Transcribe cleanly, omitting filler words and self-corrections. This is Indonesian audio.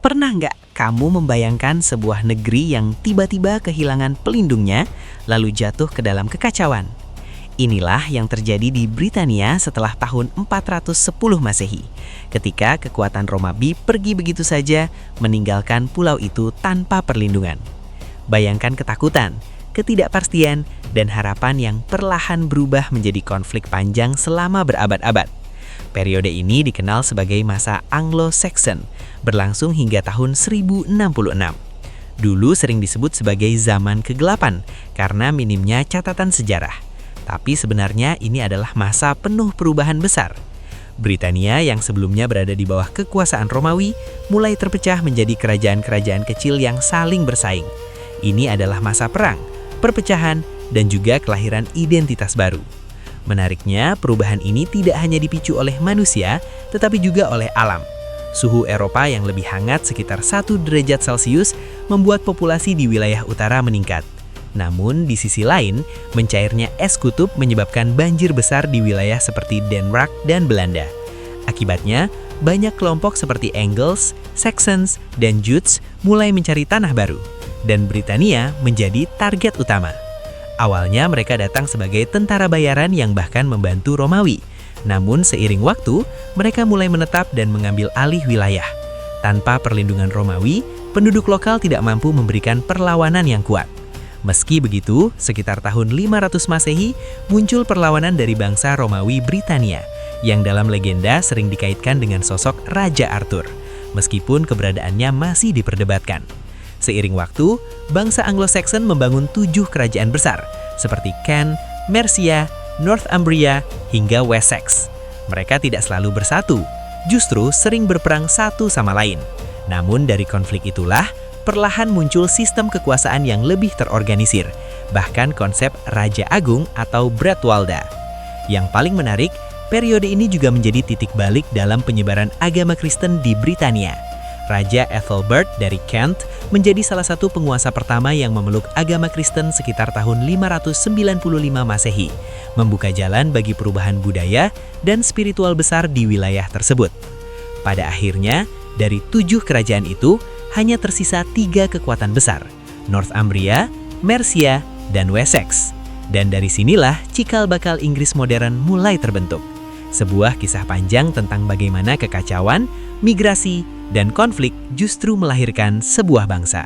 Pernah nggak kamu membayangkan sebuah negeri yang tiba-tiba kehilangan pelindungnya, lalu jatuh ke dalam kekacauan? Inilah yang terjadi di Britania setelah tahun 410 Masehi, ketika kekuatan Romawi pergi begitu saja meninggalkan pulau itu tanpa perlindungan. Bayangkan ketakutan, ketidakpastian, dan harapan yang perlahan berubah menjadi konflik panjang selama berabad-abad. Periode ini dikenal sebagai masa Anglo-Saxon, berlangsung hingga tahun 1066. Dulu sering disebut sebagai zaman kegelapan karena minimnya catatan sejarah. Tapi sebenarnya ini adalah masa penuh perubahan besar. Britania yang sebelumnya berada di bawah kekuasaan Romawi mulai terpecah menjadi kerajaan-kerajaan kecil yang saling bersaing. Ini adalah masa perang, perpecahan, dan juga kelahiran identitas baru. Menariknya, perubahan ini tidak hanya dipicu oleh manusia, tetapi juga oleh alam. Suhu Eropa yang lebih hangat sekitar 1 derajat Celcius membuat populasi di wilayah utara meningkat. Namun, di sisi lain, mencairnya es kutub menyebabkan banjir besar di wilayah seperti Denmark dan Belanda. Akibatnya, banyak kelompok seperti Angles, Saxons, dan Jutes mulai mencari tanah baru, dan Britania menjadi target utama. Awalnya mereka datang sebagai tentara bayaran yang bahkan membantu Romawi. Namun seiring waktu, mereka mulai menetap dan mengambil alih wilayah. Tanpa perlindungan Romawi, penduduk lokal tidak mampu memberikan perlawanan yang kuat. Meski begitu, sekitar tahun 500 Masehi, muncul perlawanan dari bangsa Romawi Britania, yang dalam legenda sering dikaitkan dengan sosok Raja Arthur, meskipun keberadaannya masih diperdebatkan. Seiring waktu, bangsa Anglo-Saxon membangun 7 kerajaan besar, seperti Kent, Mercia, Northumbria, hingga Wessex. Mereka tidak selalu bersatu, justru sering berperang satu sama lain. Namun dari konflik itulah, perlahan muncul sistem kekuasaan yang lebih terorganisir, bahkan konsep Raja Agung atau Bretwalda. Yang paling menarik, periode ini juga menjadi titik balik dalam penyebaran agama Kristen di Britania. Raja Ethelbert dari Kent menjadi salah satu penguasa pertama yang memeluk agama Kristen sekitar tahun 595 Masehi, membuka jalan bagi perubahan budaya dan spiritual besar di wilayah tersebut. Pada akhirnya, dari 7 kerajaan itu, hanya tersisa 3 kekuatan besar, Northumbria, Mercia, dan Wessex. Dan dari sinilah cikal bakal Inggris modern mulai terbentuk. Sebuah kisah panjang tentang bagaimana kekacauan, migrasi, dan konflik justru melahirkan sebuah bangsa.